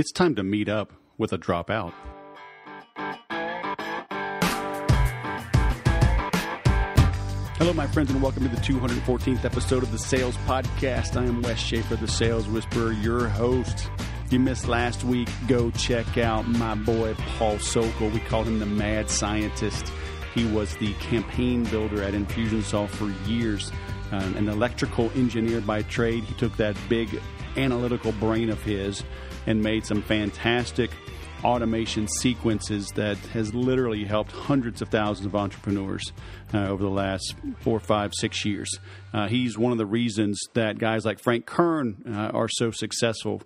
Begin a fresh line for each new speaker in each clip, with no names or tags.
It's time to meet up with a dropout. Hello, my friends, and welcome to the 214th episode of the Sales Podcast. I am Wes Schaefer, the Sales Whisperer, your host. If you missed last week, go check out my boy, Paul Sokol. We called him the mad scientist. He was the campaign builder at Infusionsoft for years, an electrical engineer by trade. He took that big analytical brain of his and made some fantastic automation sequences that has literally helped hundreds of thousands of entrepreneurs over the last 4, 5, 6 years. He's one of the reasons that guys like Frank Kern are so successful.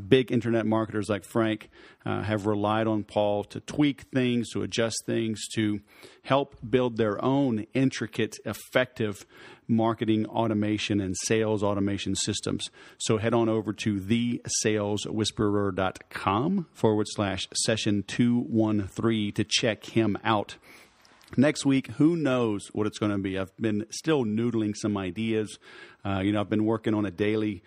Big internet marketers like Frank have relied on Paul to tweak things, to adjust things, to help build their own intricate, effective marketing automation and sales automation systems. So head on over to thesaleswhisperer.com/session213 to check him out. Next week, who knows what it's going to be? I've been still noodling some ideas. I've been working on a daily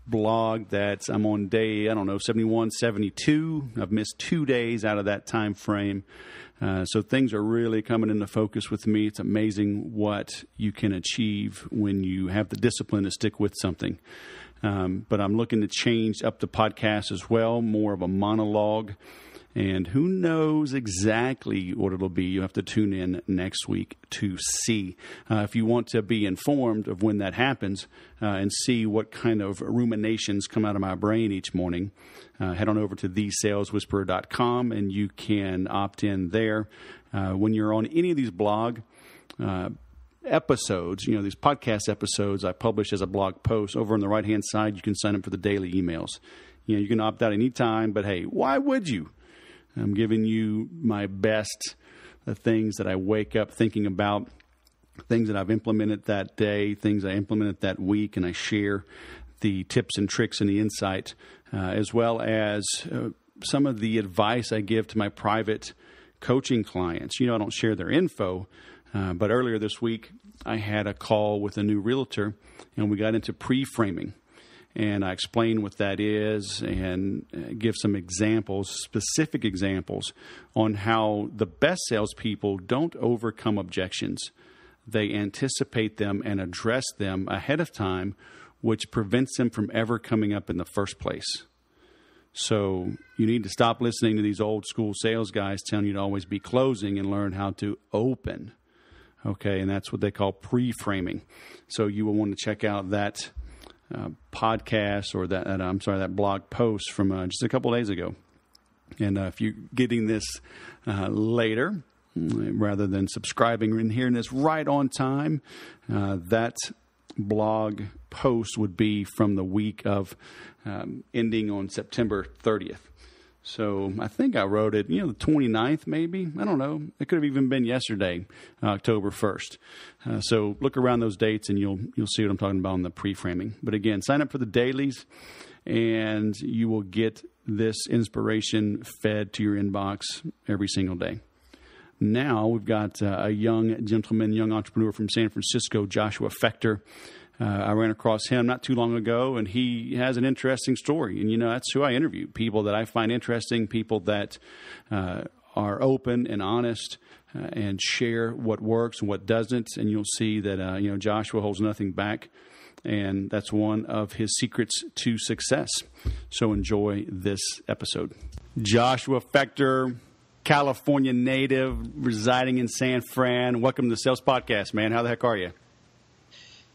blog that I'm on day, 71, 72. I've missed 2 days out of that time frame. So things are really coming into focus with me. It's amazing what you can achieve when you have the discipline to stick with something. But I'm looking to change up the podcast as well, more of a monologue. And who knows exactly what it'll be. You have to tune in next week to see. If you want to be informed of when that happens and see what kind of ruminations come out of my brain each morning, head on over to thesaleswhisperer.com and you can opt in there. When you're on any of these blog episodes, these podcast episodes I publish as a blog post, over on the right-hand side, you can sign up for the daily emails. You can opt out anytime, but hey, why would you? I'm giving you my best, the things that I wake up thinking about, things that I've implemented that day, things I implemented that week, and I share the tips and tricks and the insight, as well as some of the advice I give to my private coaching clients. I don't share their info, but earlier this week, I had a call with a new realtor, and we got into pre-framing. And I explain what that is and give some examples, specific examples, on how the best salespeople don't overcome objections. They anticipate them and address them ahead of time, which prevents them from ever coming up in the first place. So you need to stop listening to these old school sales guys telling you to always be closing and learn how to open. Okay, and that's what they call pre-framing. So you will want to check out that podcast or that blog post from just a couple of days ago. And if you're getting this later, rather than subscribing and hearing this right on time, that blog post would be from the week of ending on September 30th. So I think I wrote it, the 29th maybe. I don't know. It could have even been yesterday, October 1st. So look around those dates and you'll see what I'm talking about in the pre-framing. But again, sign up for the dailies and you will get this inspiration fed to your inbox every single day. Now we've got a young entrepreneur from San Francisco, Joshua Fechter. I ran across him not too long ago, and he has an interesting story. And, that's who I interview, people that I find interesting, people that are open and honest and share what works and what doesn't. And you'll see that, Joshua holds nothing back, and that's one of his secrets to success. So enjoy this episode. Joshua Fechter, California native, residing in San Fran. Welcome to the Sales Podcast, man. How the heck are you?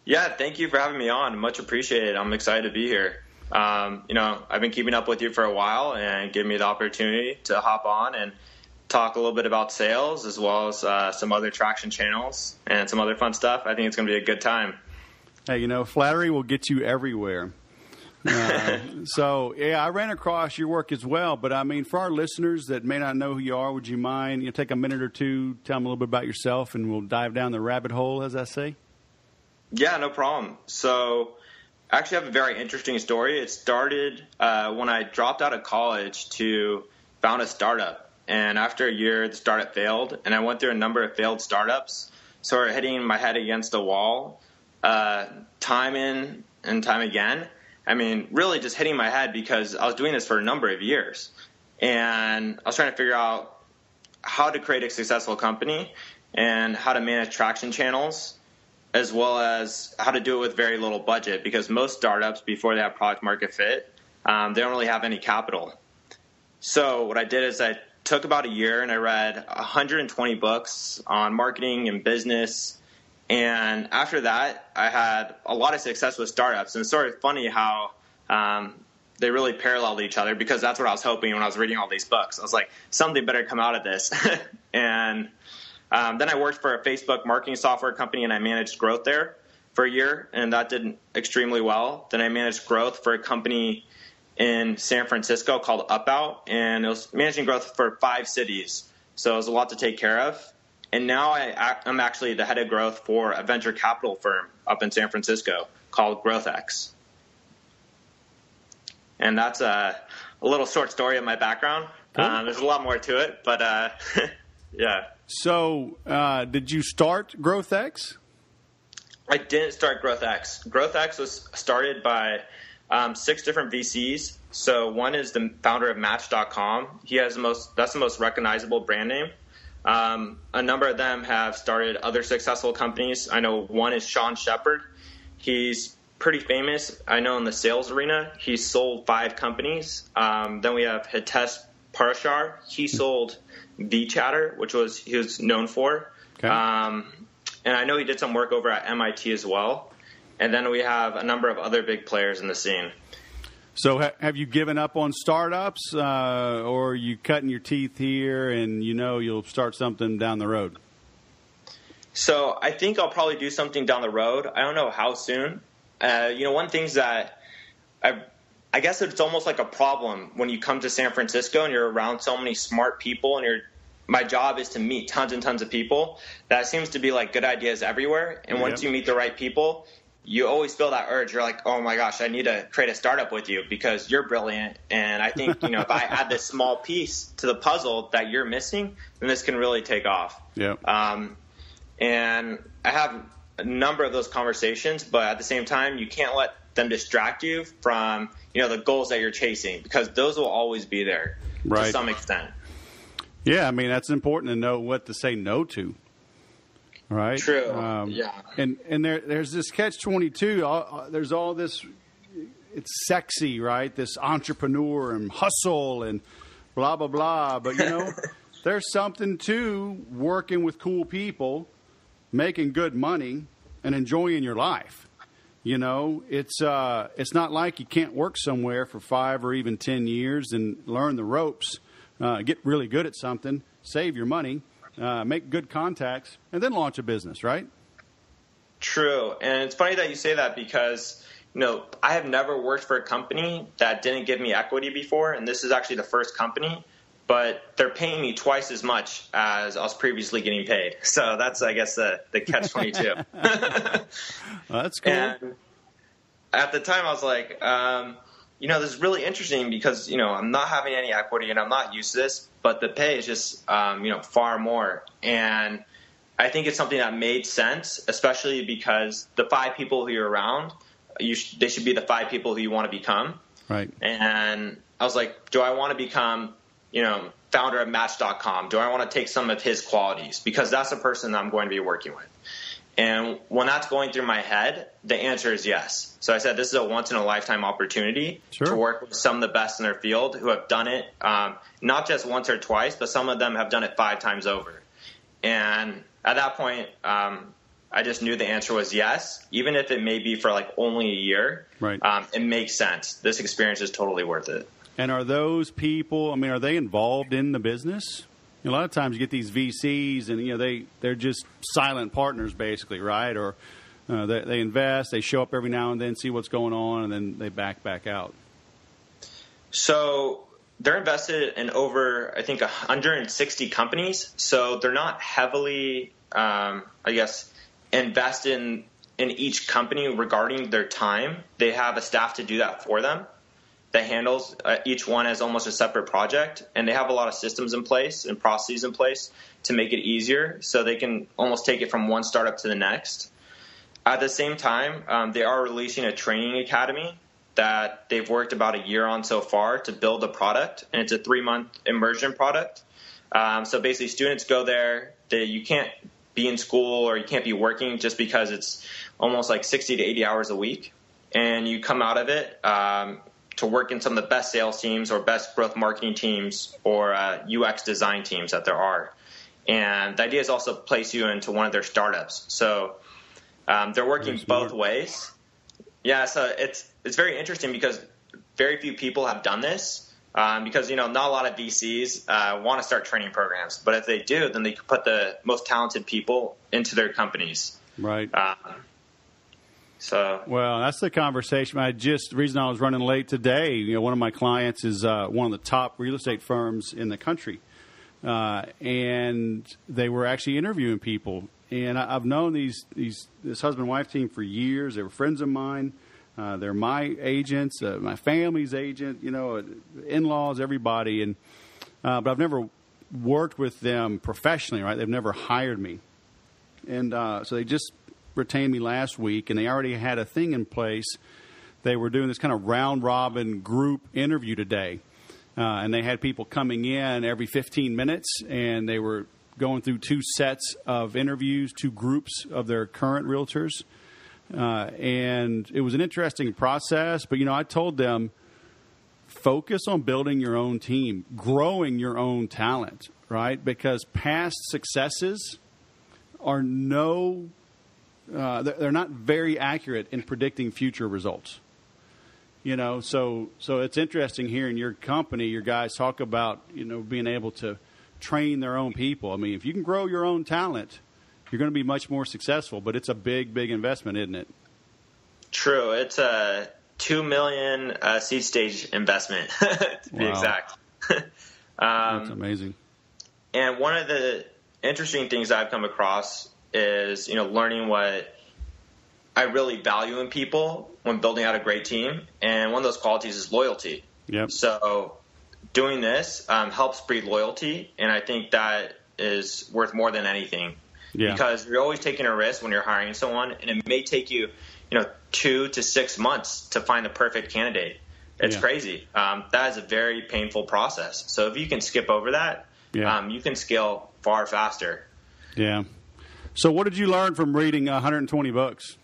Yeah, thank you for having me on. Much appreciated. I'm excited to be here. I've been keeping up with you for a while and giving me the opportunity to hop on and talk a little bit about sales as well as some other traction channels and some other fun stuff. I think it's going to be a good time.
Hey, flattery will get you everywhere. So, I ran across your work as well. But, for our listeners that may not know who you are, would you mind take a minute or two, tell them a little bit about yourself, and we'll dive down the rabbit hole, as I say?
Yeah, no problem. So I actually have a very interesting story. It started when I dropped out of college to found a startup. And after a year, the startup failed. And I went through a number of failed startups, sort of hitting my head against a wall time in and time again. I mean, really just hitting my head because I was doing this for a number of years. And I was trying to figure out how to create a successful company and how to manage traction channels, as well as how to do it with very little budget, because most startups, before they have product market fit, they don't really have any capital. So what I did is I took about a year and I read 120 books on marketing and business. And after that, I had a lot of success with startups. And it's sort of funny how they really paralleled each other, because that's what I was hoping when I was reading all these books. I was like, something better come out of this. And then I worked for a Facebook marketing software company, and I managed growth there for a year, and that did extremely well. Then I managed growth for a company in San Francisco called UpOut, and it was managing growth for 5 cities. So it was a lot to take care of. And now I'm actually the head of growth for a venture capital firm up in San Francisco called GrowthX. And that's a little short story of my background.
Cool.
There's a lot more to it, but yeah.
So did you start GrowthX?
I didn't start GrowthX. GrowthX was started by 6 different VCs. So one is the founder of Match.com. That's the most recognizable brand name. A number of them have started other successful companies. I know one is Sean Shepard. He's pretty famous, I know, in the sales arena. He sold 5 companies. Then we have Hitesh Parashar. He sold VChatter, which he was known for.
Okay.
And I know he did some work over at MIT as well. And then we have a number of other big players in the scene.
So have you given up on startups, or are you cutting your teeth here and you'll start something down the road?
So I think I'll probably do something down the road. I don't know how soon. One thing that I guess it's almost like a problem when you come to San Francisco and you're around so many smart people, and my job is to meet tons and tons of people. That seems to be like good ideas everywhere. And once you meet the right people, you always feel that urge. You're like, oh my gosh, I need to create a startup with you because you're brilliant. And I think, if I add this small piece to the puzzle that you're missing, then this can really take off.
Yeah.
And I have a number of those conversations, but at the same time, you can't let them distract you from, the goals that you're chasing, because those will always be there to some extent.
Yeah. I mean, that's important to know what to say no to. Right.
True. Yeah.
And there's this catch-22. There's all this. It's sexy, right? This entrepreneur and hustle and blah blah blah. But there's something to working with cool people, making good money, and enjoying your life. It's not like you can't work somewhere for 5 or even 10 years and learn the ropes, get really good at something, save your money. Make good contacts, and then launch a business, right?
True. And it's funny that you say that because, I have never worked for a company that didn't give me equity before, and this is actually the first company, but they're paying me twice as much as I was previously getting paid. So that's, I guess, the catch-22.
That's cool.
And at the time, I was like, this is really interesting because, I'm not having any equity and I'm not used to this, but the pay is just, far more. And I think it's something that made sense, especially because the 5 people who you're around, they should be the 5 people who you want to become.
Right.
And I was like, do I want to become, founder of Match.com? Do I want to take some of his qualities? Because that's the person that I'm going to be working with. And when that's going through my head, the answer is yes. So I said, this is a once-in-a-lifetime opportunity to work with some of the best in their field who have done it, not just once or twice, but some of them have done it 5 times over. And at that point, I just knew the answer was yes, even if it may be for like only a year.
Right.
It makes sense. This experience is totally worth it.
And are those people, are they involved in the business? A lot of times you get these VCs and, they're just silent partners basically, right? Or they invest, they show up every now and then, see what's going on, and then they back out.
So they're invested in over, I think, 160 companies. So they're not heavily, invested in each company regarding their time. They have a staff to do that for them that handles each one as almost a separate project, and they have a lot of systems in place and processes in place to make it easier so they can almost take it from one startup to the next. At the same time, they are releasing a training academy that they've worked about a year on so far to build a product, and it's a 3-month immersion product. So basically students go there, you can't be in school or you can't be working just because it's almost like 60 to 80 hours a week. And you come out of it to work in some of the best sales teams or best growth marketing teams or UX design teams that there are. And the idea is also to place you into one of their startups. So they're working both ways. Yeah, so it's very interesting because very few people have done this. Because, not a lot of VCs want to start training programs. But if they do, then they can put the most talented people into their companies.
Right.
Well,
that's the conversation. The reason I was running late today, one of my clients is one of the top real estate firms in the country. And they were actually interviewing people. And I've known this husband-wife team for years. They were friends of mine. They're my agents, my family's agent, in-laws, everybody. But I've never worked with them professionally, right? They've never hired me. And so they just retained me last week, and they already had a thing in place. They were doing this kind of round-robin group interview today. And they had people coming in every 15 minutes, and they were going through 2 sets of interviews, 2 groups of their current realtors. And it was an interesting process, but, I told them, focus on building your own team, growing your own talent, right? Because past successes are they're not very accurate in predicting future results. So it's interesting hearing your company, your guys talk about, being able to train their own people. I mean, if you can grow your own talent, you're going to be much more successful, but it's a big, big investment, isn't it?
True. It's a $2 million seed stage investment, to be exact.
That's amazing.
And one of the interesting things I've come across is, learning what I really value in people when building out a great team. And one of those qualities is loyalty.
Yep.
So doing this helps breed loyalty, and I think that is worth more than anything. Yeah. Because you're always taking a risk when you're hiring someone, and it may take you, 2 to 6 months to find the perfect candidate. It's crazy. That is a very painful process. So if you can skip over that, you can scale far faster.
Yeah. So what did you learn from reading 120 books?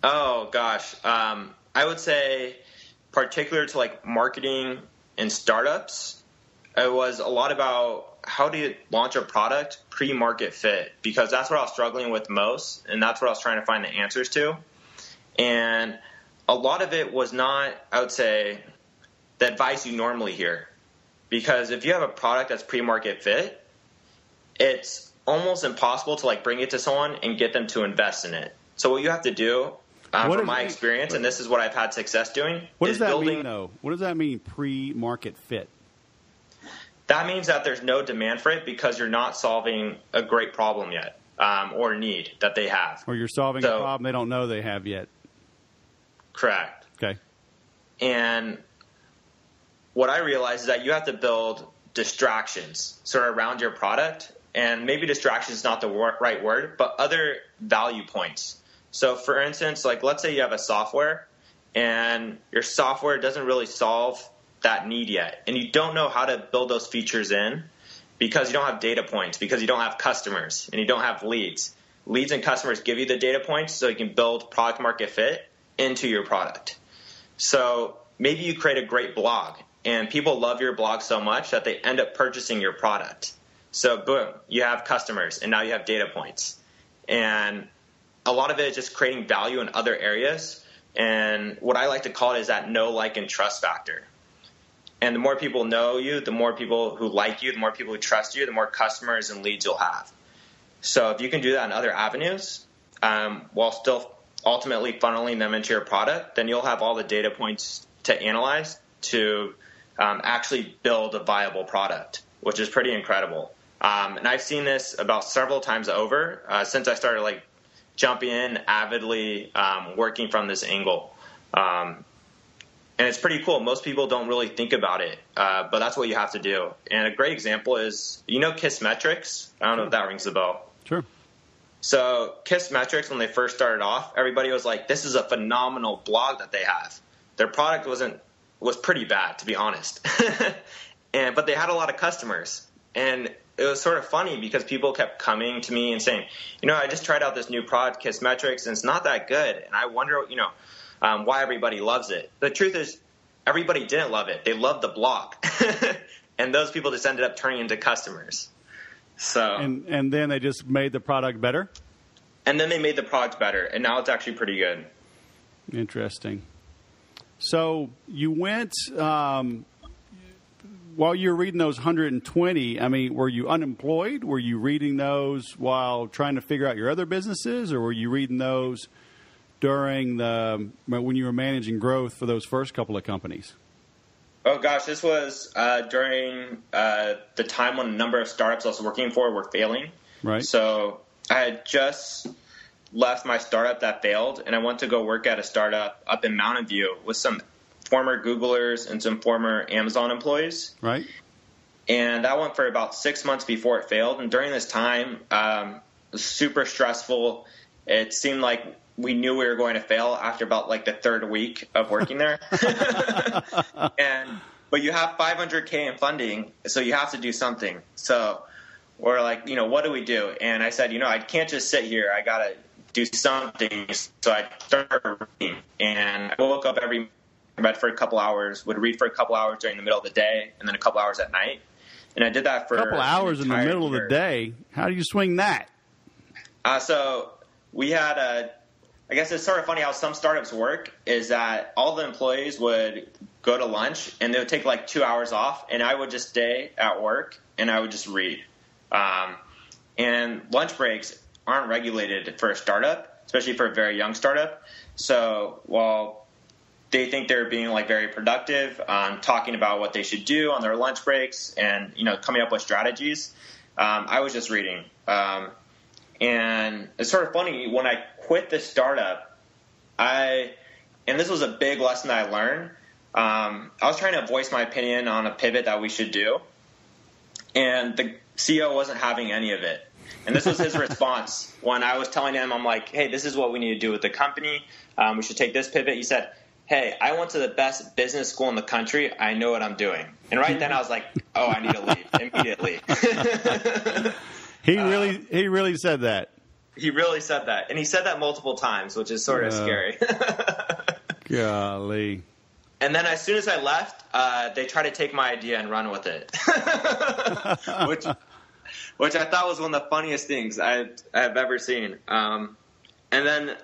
Oh, gosh. I would say particular to like marketing and startups, it was a lot about how do you launch a product pre-market fit, because that's what I was struggling with most, and that's what I was trying to find the answers to. And a lot of it was not, I would say, the advice you normally hear. Because if you have a product that's pre-market fit, it's almost impossible to like bring it to someone and get them to invest in it. So what you have to do, from my experience, and this is what I've had success doing,
what does that mean, though? What does that mean, pre-market fit?
That means that there's no demand for it because you're not solving a great problem yet, or need that they have.
Or you're solving a problem they don't know they have yet.
Correct.
Okay.
And what I realized is that you have to build distractions sort of around your product, and maybe distraction is not the right word, but other value points. So for instance, like let's say you have a software and your software doesn't really solve that need yet, and you don't know how to build those features in because you don't have data points, because you don't have customers and you don't have leads. Leads and customers give you the data points so you can build product market fit into your product. So maybe you create a great blog and people love your blog so much that they end up purchasing your product. So boom, you have customers and now you have data points. And a lot of it is just creating value in other areas. And what I like to call it is that know, like, and trust factor. And the more people know you, the more people who like you, the more people who trust you, the more customers and leads you'll have. So if you can do that in other avenues, while still ultimately funneling them into your product, then you'll have all the data points to analyze to actually build a viable product, which is pretty incredible. And I've seen this about several times over since I started like jumping in avidly, working from this angle. And it's pretty cool. Most people don't really think about it, but that's what you have to do. And a great example is, Kissmetrics? I don't know if that rings the bell.
Sure.
So Kissmetrics, when they first started off, everybody was like, this is a phenomenal blog that they have. Their product was pretty bad, to be honest. But they had a lot of customers. And it was sort of funny because people kept coming to me and saying, I just tried out this new product, Kissmetrics, and it's not that good. And I wonder, why everybody loves it. The truth is, everybody didn't love it. They loved the blog. And those people just ended up turning into customers. So
and then they just made the product better?
And then they made the product better, and now it's actually pretty good.
Interesting. So you went, while you were reading those 120, I mean, were you unemployed? Were you reading those while trying to figure out your other businesses, or were you reading those during when you were managing growth for those first couple of companies?
Oh, gosh, this was during the time when a number of startups I was working for were failing.
Right.
So I had just left my startup that failed, and I went to go work at a startup up in Mountain View with some former Googlers and some former Amazon employees.
Right.
And that went for about 6 months before it failed. And during this time, it was super stressful. It seemed like we knew we were going to fail after about like the third week of working there. But you have $500K in funding, so you have to do something. So we're like, what do we do? And I said, I can't just sit here. I got to do something. So I started reading. And I woke up every morning, read for a couple hours, would read for a couple hours during the middle of the day, and then a couple hours at night. And I did that for
a couple hours in the middle of the day. How do you swing that?
So we had I guess it's sort of funny how some startups work is that all the employees would go to lunch and they would take like 2 hours off, and I would just stay at work and I would just read. And lunch breaks aren't regulated for a startup, especially for a very young startup. So while they think they're being like very productive, talking about what they should do on their lunch breaks and, coming up with strategies, I was just reading. And it's sort of funny, when I quit this startup, and this was a big lesson that I learned, I was trying to voice my opinion on a pivot that we should do, and the CEO wasn't having any of it. And this was his response when I was telling him, I'm like, hey, this is what we need to do with the company. We should take this pivot. He said, hey, I went to the best business school in the country. I know what I'm doing. And right then I was like, oh, I need to leave immediately.
He really said that.
He really said that. And he said that multiple times, which is sort of scary.
Golly.
And then as soon as I left, they tried to take my idea and run with it, which I thought was one of the funniest things I have ever seen. And then,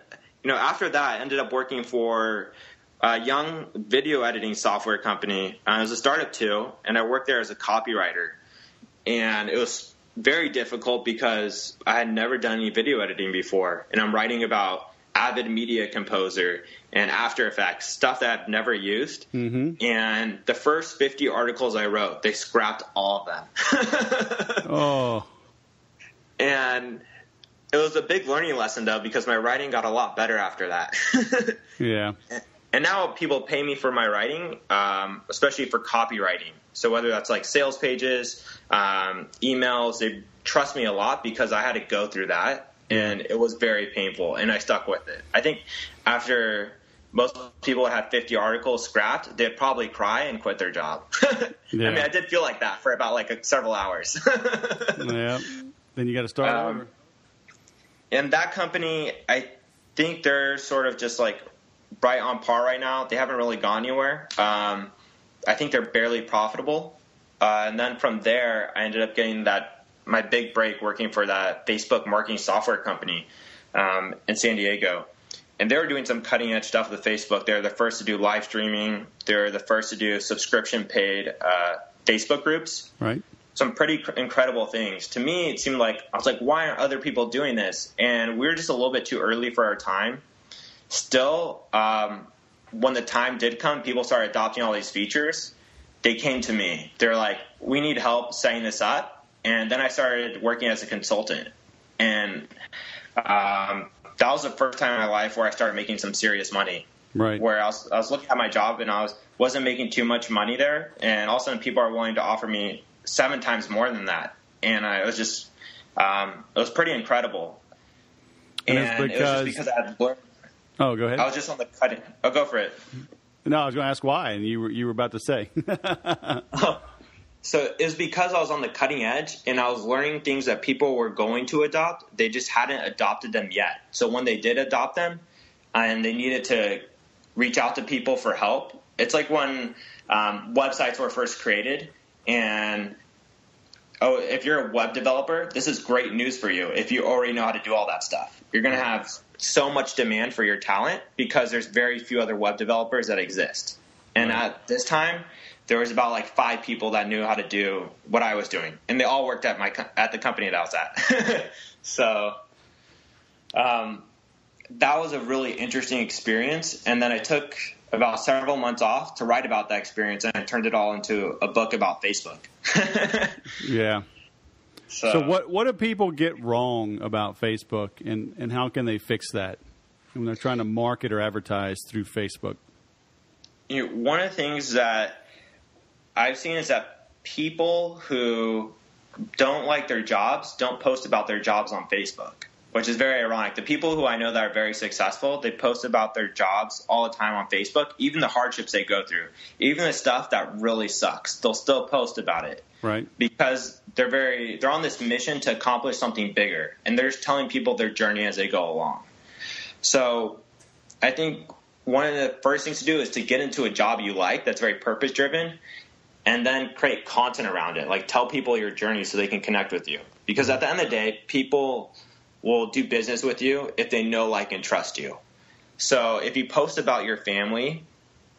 after that, I ended up working for a young video editing software company. It was a startup too, and I worked there as a copywriter. And it was very difficult because I had never done any video editing before, and I'm writing about Avid Media Composer and After Effects, stuff that I've never used. Mm-hmm. And the first 50 articles I wrote, they scrapped all of them.
Oh.
And it was a big learning lesson, though, because my writing got a lot better after that.
Yeah.
And now people pay me for my writing, especially for copywriting. So whether that's like sales pages, emails, they trust me a lot because I had to go through that, and it was very painful, and I stuck with it. I think after most people had 50 articles scrapped, they'd probably cry and quit their job. Yeah. I mean, I did feel like that for about several hours.
Yeah. Then you got to start over.
And that company, I think they're sort of just like right on par right now. They haven't really gone anywhere. I think they're barely profitable. And then from there, I ended up getting my big break working for that Facebook marketing software company in San Diego. And they were doing some cutting edge stuff with Facebook. They were the first to do live streaming. They were the first to do subscription paid Facebook groups.
Right.
Some pretty incredible things. To me, it seemed like, I was like, why aren't other people doing this? And we were just a little bit too early for our time. Still, when the time did come, people started adopting all these features. They came to me. They're like, we need help setting this up. And then I started working as a consultant. And that was the first time in my life where I started making some serious money.
Right.
Where I was looking at my job and I wasn't making too much money there. And all of a sudden people are willing to offer me 7 times more than that. And it was just, it was pretty incredible.
And
it was just because I had learned.
Oh, go ahead.
I was just on the cutting. Oh, go for it.
No, I was going to ask why, and you were about to say.
So it was because I was on the cutting edge and I was learning things that people were going to adopt. They just hadn't adopted them yet. So when they did adopt them and they needed to reach out to people for help, it's like when websites were first created and, if you're a web developer, this is great news for you if you already know how to do all that stuff. You're going to have so much demand for your talent because there's very few other web developers that exist. And at this time, there was about like 5 people that knew how to do what I was doing, and they all worked at the company that I was at. So that was a really interesting experience. And then I took about several months off to write about that experience, and I turned it all into a book about Facebook.
Yeah. So what do people get wrong about Facebook, and how can they fix that when they're trying to market or advertise through Facebook?
One of the things that I've seen is that people who don't like their jobs don't post about their jobs on Facebook, which is very ironic. The people who I know that are very successful, they post about their jobs all the time on Facebook, even the hardships they go through, even the stuff that really sucks. They'll still post about it.
Right.
Because they're on this mission to accomplish something bigger, and they're just telling people their journey as they go along. So I think one of the first things to do is to get into a job you like that's very purpose-driven, and then create content around it. Like, tell people your journey so they can connect with you. Because at the end of the day, people will do business with you if they know, like, and trust you. So if you post about your family,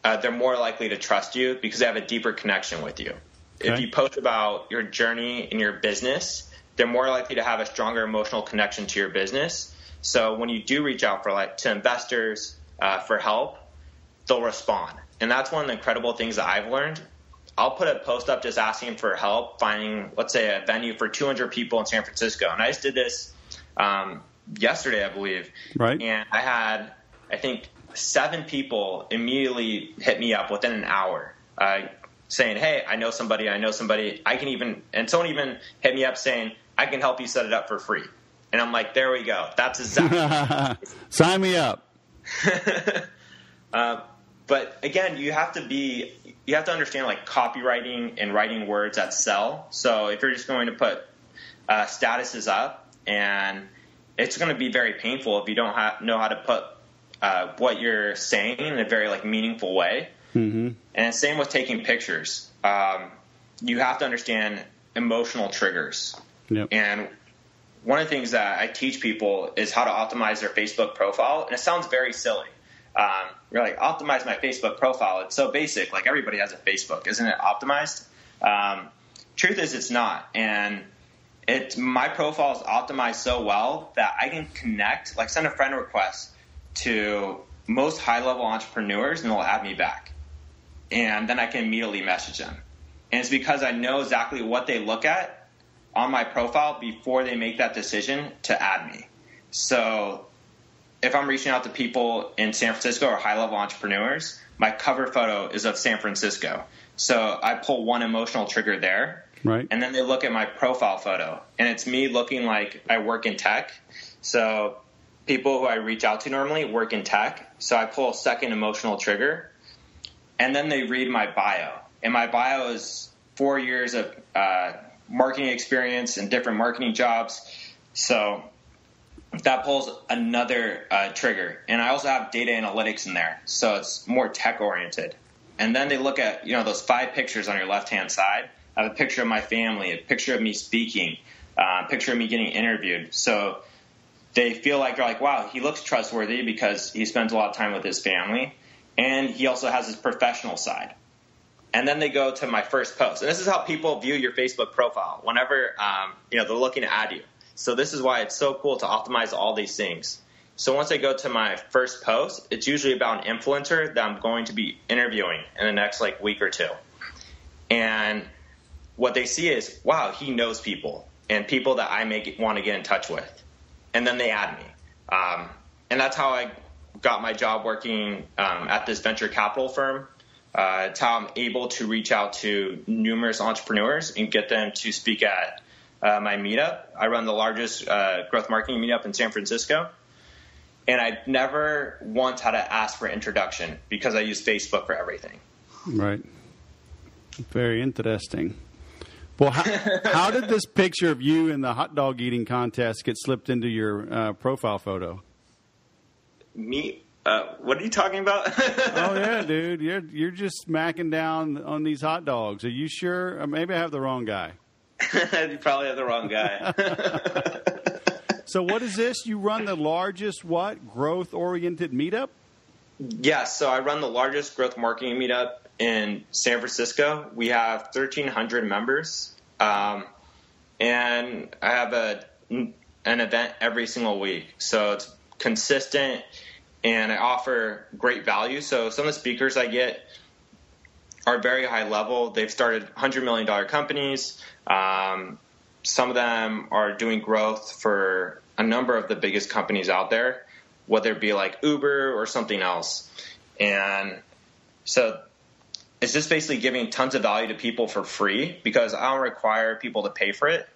they're more likely to trust you because they have a deeper connection with you. Okay. If you post about your journey in your business, they're more likely to have a stronger emotional connection to your business. So when you do reach out to investors for help, they'll respond. And that's one of the incredible things that I've learned. I'll put a post up just asking for help finding, let's say, a venue for 200 people in San Francisco. And I just did this yesterday, I believe.
Right.
And I had, I think, 7 people immediately hit me up within an hour saying, hey, I know somebody. And someone even hit me up saying, I can help you set it up for free. And I'm like, there we go. That's exactly.
Sign me up.
But again, you have to understand, like, copywriting and writing words that sell. So if you're just going to put statuses up, and it's going to be very painful if you don't know how to put what you're saying in a very, like, meaningful way. Mm-hmm. And same with taking pictures. You have to understand emotional triggers.
Yep.
And one of the things that I teach people is how to optimize their Facebook profile. And it sounds very silly. You're like, optimize my Facebook profile. It's so basic. Like, everybody has a Facebook. Isn't it optimized? Truth is, it's not. And my profile is optimized so well that I can connect, like, send a friend request to most high-level entrepreneurs, and they'll add me back. And then I can immediately message them. And it's because I know exactly what they look at on my profile before they make that decision to add me. So if I'm reaching out to people in San Francisco or high-level entrepreneurs, my cover photo is of San Francisco. So I pull one emotional trigger there.
Right.
And then they look at my profile photo, and it's me looking like I work in tech. So people who I reach out to normally work in tech. So I pull a second emotional trigger, and then they read my bio. And my bio is 4 years of marketing experience and different marketing jobs. So that pulls another trigger. And I also have data analytics in there, so it's more tech-oriented. And then they look at, those 5 pictures on your left-hand side. I have a picture of my family, a picture of me speaking, a picture of me getting interviewed. So they feel like, they're like, wow, he looks trustworthy because he spends a lot of time with his family, and he also has his professional side. And then they go to my first post. And this is how people view your Facebook profile whenever they're looking to add you. So this is why it's so cool to optimize all these things. So once I go to my first post, it's usually about an influencer that I'm going to be interviewing in the next week or 2. And what they see is, wow, he knows people and people that I may want to get in touch with. And then they add me. And that's how I got my job working at this venture capital firm. It's how I'm able to reach out to numerous entrepreneurs and get them to speak at my MeetUp. I run the largest growth marketing MeetUp in San Francisco. and I never once had to ask for introduction because I use Facebook for everything.
Right. Very interesting. Well, how did this picture of you in the hot dog eating contest get slipped into your profile photo?
Me? What are you talking about?
Oh yeah, dude, you're just smacking down on these hot dogs. Are you sure? Or maybe I have the wrong guy.
You probably have the wrong guy.
So what is this? You run the largest growth-oriented meetup?
Yes, so I run the largest growth marketing meetup in San Francisco. We have 1,300 members, and I have an event every single week. So it's consistent, and I offer great value. So some of the speakers I get are very high level. They've started $100 million companies. Some of them are doing growth for a number of the biggest companies out there, whether it be like Uber or something else. And so it's just basically giving tons of value to people for free because I don't require people to pay for it.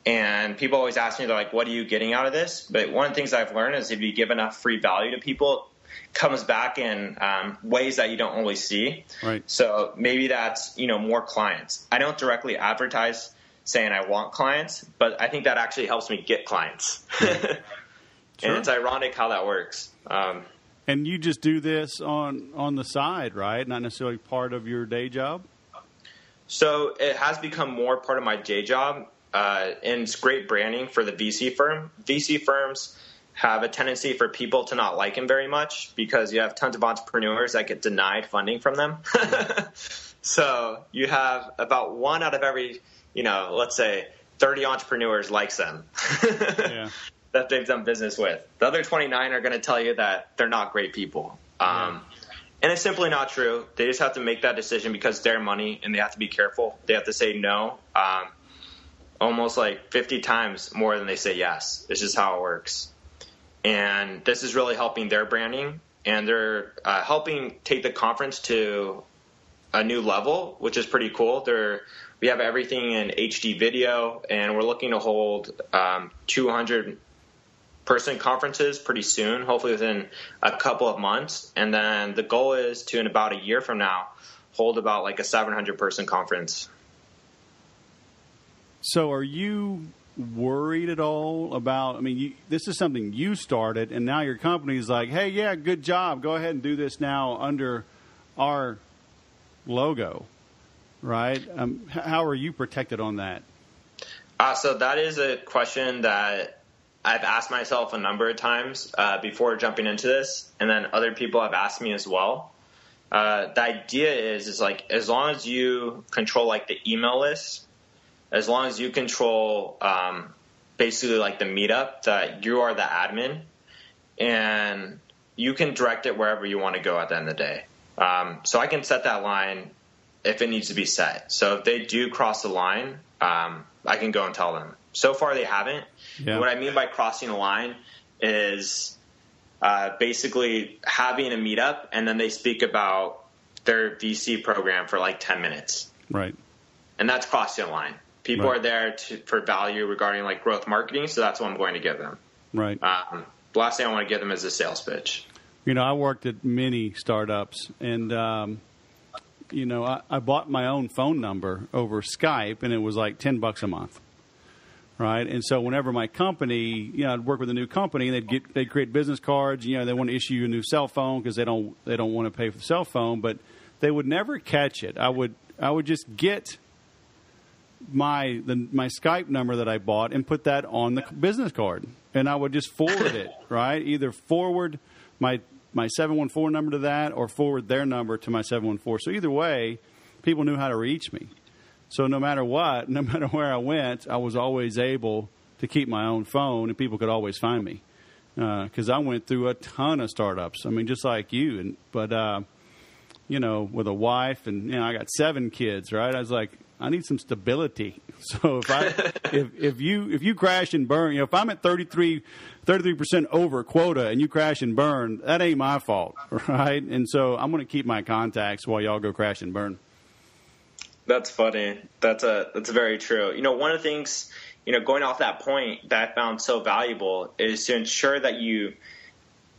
And people always ask me, they're like, what are you getting out of this? But one of the things I've learned is if you give enough free value to people, it comes back in ways that you don't always see.
Right.
So maybe that's, more clients. I don't directly advertise saying I want clients, but I think that actually helps me get clients.
Sure.
And it's ironic how that works.
And you just do this on the side, right? Not necessarily part of your day job?
So it has become more part of my day job, and it's great branding for the VC firm. VC firms have a tendency for people to not like them very much because you have tons of entrepreneurs that get denied funding from them. So you have about one out of every, let's say 30 entrepreneurs likes them.
Yeah.
That they've done business with. The other 29 are going to tell you that they're not great people. And it's simply not true. They just have to make that decision because it's their money and they have to be careful. They have to say no almost like 50 times more than they say yes. This is how it works. And this is really helping their branding, and they're helping take the conference to a new level, which is pretty cool. We have everything in HD video, and we're looking to hold 200-person conferences pretty soon, hopefully within a couple of months. And then the goal is to, in about a year from now, hold about like a 700-person conference.
So are you worried at all about, this is something you started, and now your company's like, hey, yeah, good job. Go ahead and do this now under our logo, right? How are you protected on that?
So that is a question that I've asked myself a number of times before jumping into this, and then other people have asked me as well. The idea is like, as long as you control like the email list, as long as you control basically like the meetup, that you are the admin, and you can direct it wherever you want to go at the end of the day. So I can set that line if it needs to be set. So if they do cross the line, I can go and tell them. So far they haven't.
Yeah.
What I mean by crossing the line is basically having a meetup and then they speak about their VC program for like 10 minutes.
Right.
And that's crossing the line. People are there for value regarding like growth marketing, so that's what I'm going to give them.
Right.
The last thing I want to give them is a sales pitch.
I worked at many startups, and I bought my own phone number over Skype, and it was like $10 a month, right? And so whenever my company, I'd work with a new company, and they'd create business cards. They want to issue you a new cell phone because they don't want to pay for the cell phone, but they would never catch it. I would just get my Skype number that I bought and put that on the business card, and I would just forward it, right? Either forward my 714 number to that or forward their number to my 714. So either way, people knew how to reach me. So no matter what, no matter where I went, I was always able to keep my own phone, and people could always find me because I went through a ton of startups. Just like you, but with a wife, and I got 7 kids, right? I was like, I need some stability. So if you crash and burn, if I'm at 33% over quota and you crash and burn, that ain't my fault, right? And so I'm going to keep my contacts while y'all go crash and burn.
That's funny. That's very true. One of the things, going off that point that I found so valuable is to ensure that you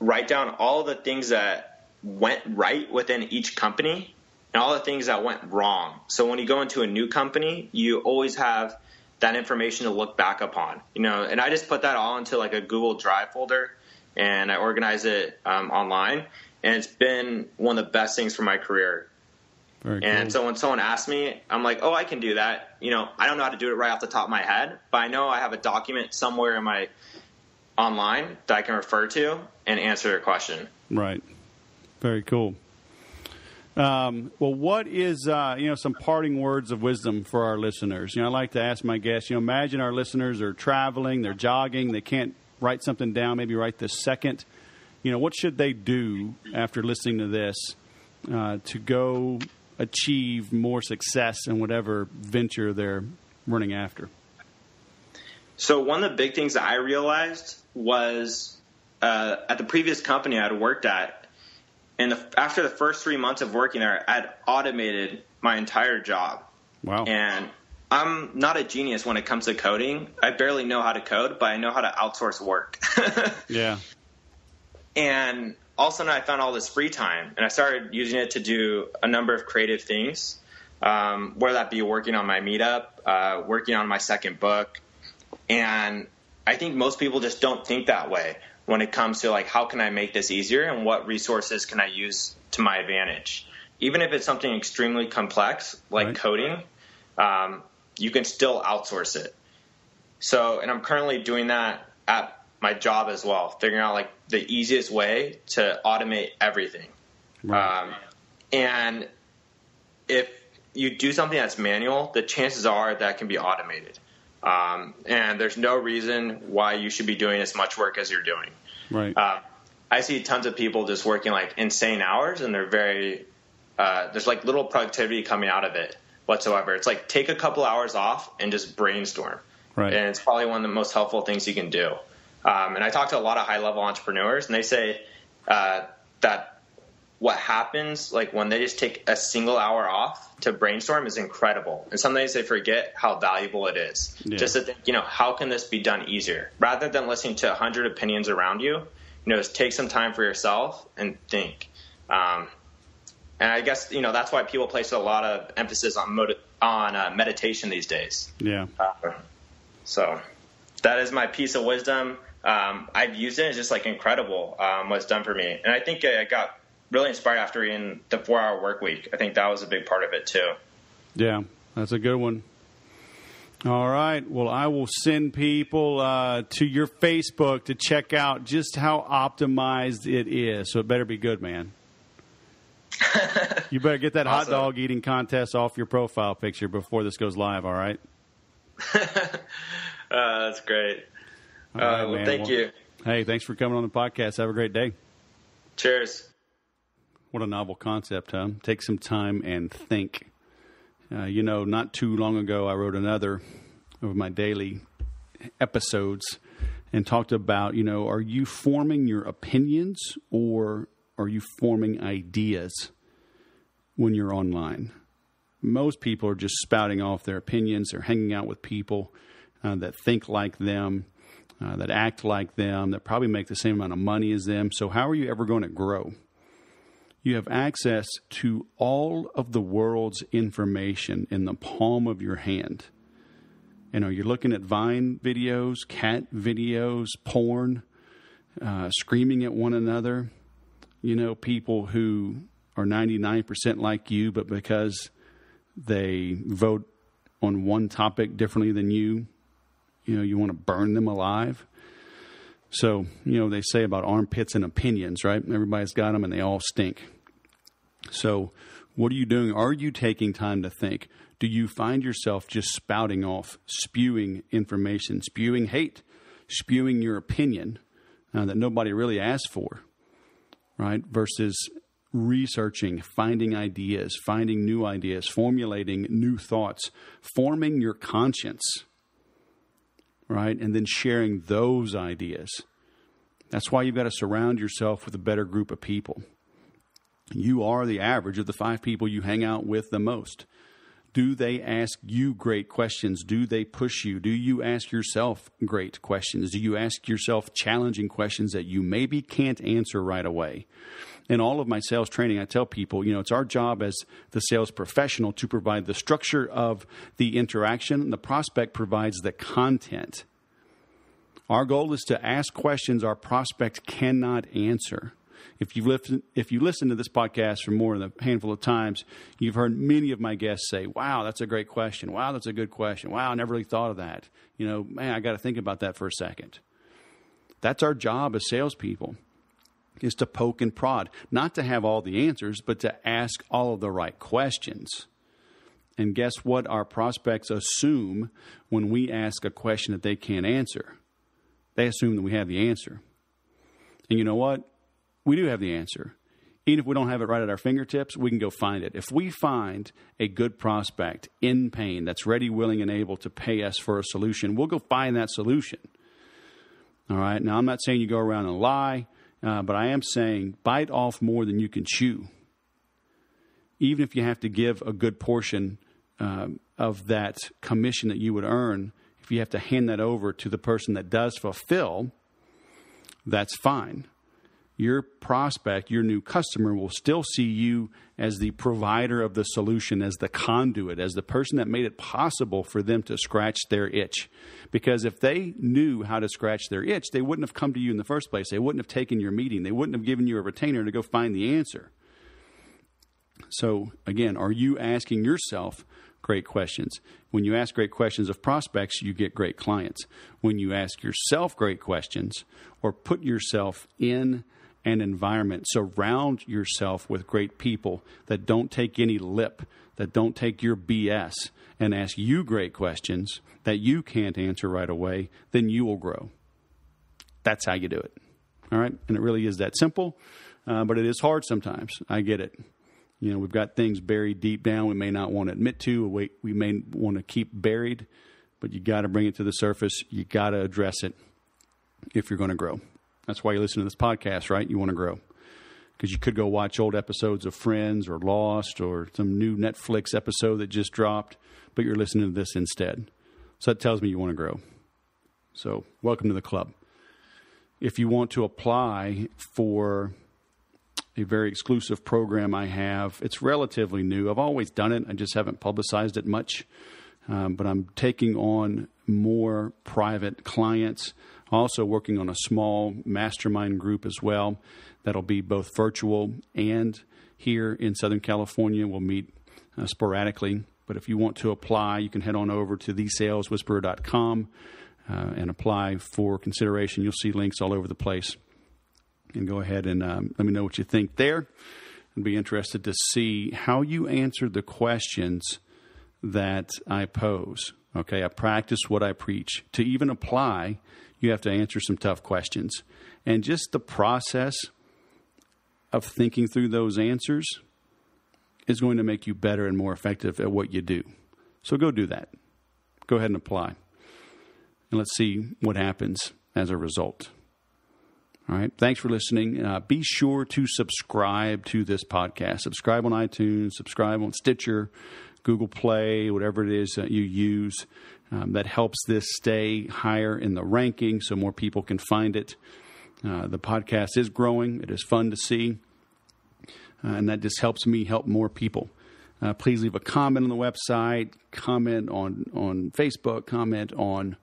write down all the things that went right within each company and all the things that went wrong. So when you go into a new company, you always have that information to look back upon, and I just put that all into like a Google Drive folder, and I organize it online, and it's been one of the best things for my career.
Very
and
cool.
So when someone asks me, I'm like, oh, I can do that. I don't know how to do it right off the top of my head, but I know I have a document somewhere in my online that I can refer to and answer their question.
Right. Very cool. Well, what is, some parting words of wisdom for our listeners? I like to ask my guests, imagine our listeners are traveling, they're jogging, they can't write something down, maybe right this second. What should they do after listening to this to go achieve more success in whatever venture they're running after?
So one of the big things that I realized was at the previous company I had worked at, and after the first 3 months of working there, I had automated my entire job.
Wow.
And I'm not a genius when it comes to coding. I barely know how to code, but I know how to outsource work.
Yeah.
And all of a sudden I found all this free time, and I started using it to do a number of creative things, whether that be working on my MeetUp, working on my second book. And I think most people just don't think that way when it comes to like, how can I make this easier and what resources can I use to my advantage? Even if it's something extremely complex like
right.
coding, you can still outsource it. So, and I'm currently doing that at my job as well, figuring out like the easiest way to automate everything.
Right.
And if you do something that's manual, the chances are that can be automated. And there's no reason why you should be doing as much work as you're doing.
Right.
I see tons of people just working like insane hours, and they're there's like little productivity coming out of it whatsoever. It's like take a couple hours off and just brainstorm.
Right.
And it's probably one of the most helpful things you can do. And I talk to a lot of high-level entrepreneurs, and they say that what happens like when they just take a single hour off to brainstorm is incredible. And sometimes they forget how valuable it is.
Yeah.
Just to think, how can this be done easier? Rather than listening to 100 opinions around you, just take some time for yourself and think. And I guess, that's why people place a lot of emphasis on meditation these days.
Yeah.
So that is my piece of wisdom. I've used it. It's just like incredible what it's done for me. And I think I got really inspired after reading the 4-Hour Workweek. I think that was a big part of it too.
Yeah, that's a good one. All right. Well, I will send people to your Facebook to check out just how optimized it is. So it better be good, man. You better get that
Awesome.
hot dog eating contest off your profile picture before this goes live, all right?
That's great.
All right,
well,
man.
thank you.
Hey, thanks for coming on the podcast. Have a great day.
Cheers.
What a novel concept, huh? Take some time and think. Not too long ago, I wrote another of my daily episodes and talked about, are you forming your opinions or are you forming ideas when you're online? Most people are just spouting off their opinions. They're hanging out with people that think like them, that act like them, that probably make the same amount of money as them. So how are you ever going to grow? You have access to all of the world's information in the palm of your hand. You're looking at Vine videos, cat videos, porn, screaming at one another. People who are 99% like you, but because they vote on one topic differently than you, you want to burn them alive. So, they say about armpits and opinions, right? Everybody's got them and they all stink. So what are you doing? Are you taking time to think? Do you find yourself just spouting off, spewing information, spewing hate, spewing your opinion that nobody really asked for, right? Versus researching, finding ideas, finding new ideas, formulating new thoughts, forming your conscience, right? And then sharing those ideas. That's why you've got to surround yourself with a better group of people. You are the average of the 5 people you hang out with the most. Do they ask you great questions? Do they push you? Do you ask yourself great questions? Do you ask yourself challenging questions that you maybe can't answer right away? In all of my sales training, I tell people, it's our job as the sales professional to provide the structure of the interaction, and the prospect provides the content. Our goal is to ask questions our prospect cannot answer. If you listen to this podcast for more than a handful of times, you've heard many of my guests say, wow, that's a great question. Wow, that's a good question. Wow, I never really thought of that. Man, I got to think about that for a second. That's our job as salespeople, is to poke and prod, not to have all the answers, but to ask all of the right questions. And guess what our prospects assume when we ask a question that they can't answer? They assume that we have the answer. And you know what? We do have the answer. Even if we don't have it right at our fingertips, we can go find it. If we find a good prospect in pain that's ready, willing, and able to pay us for a solution, we'll go find that solution. All right? Now, I'm not saying you go around and lie, but I am saying bite off more than you can chew. Even if you have to give a good portion of that commission that you would earn, if you have to hand that over to the person that does fulfill, that's fine. Your prospect, your new customer, will still see you as the provider of the solution, as the conduit, as the person that made it possible for them to scratch their itch. Because if they knew how to scratch their itch, they wouldn't have come to you in the first place. They wouldn't have taken your meeting. They wouldn't have given you a retainer to go find the answer. So, again, are you asking yourself great questions? When you ask great questions of prospects, you get great clients. When you ask yourself great questions, or put yourself in an environment, surround yourself with great people that don't take any lip, that don't take your BS, and ask you great questions that you can't answer right away, then you will grow. That's how you do it. All right? And it really is that simple, but it is hard sometimes. I get it. We've got things buried deep down we may not want to admit to, we may want to keep buried, but you got to bring it to the surface. You got to address it if you're going to grow. That's why you listen to this podcast, right? You want to grow. Because you could go watch old episodes of Friends or Lost or some new Netflix episode that just dropped, but you're listening to this instead. So that tells me you want to grow. So welcome to the club. If you want to apply for a very exclusive program I have, it's relatively new. I've always done it. I just haven't publicized it much. But I'm taking on more private clients. Also working on a small mastermind group as well. That'll be both virtual and here in Southern California. We'll meet sporadically. But if you want to apply, you can head on over to thesaleswhisperer.com and apply for consideration. You'll see links all over the place. And go ahead and let me know what you think there. I'd be interested to see how you answered the questions that I pose. Okay, I practice what I preach. To even apply, you have to answer some tough questions. And just the process of thinking through those answers is going to make you better and more effective at what you do. So go do that. Go ahead and apply. And let's see what happens as a result. All right. Thanks for listening. Be sure to subscribe to this podcast. Subscribe on iTunes, subscribe on Stitcher, Google Play, whatever it is that you use. That helps this stay higher in the ranking so more people can find it. The podcast is growing. It is fun to see. And that just helps me help more people. Please leave a comment on the website, comment on Facebook, comment on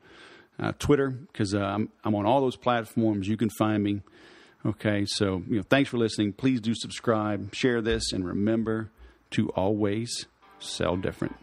Twitter, because I'm on all those platforms. You can find me. Okay, so thanks for listening. Please do subscribe, share this, and remember to always sell different.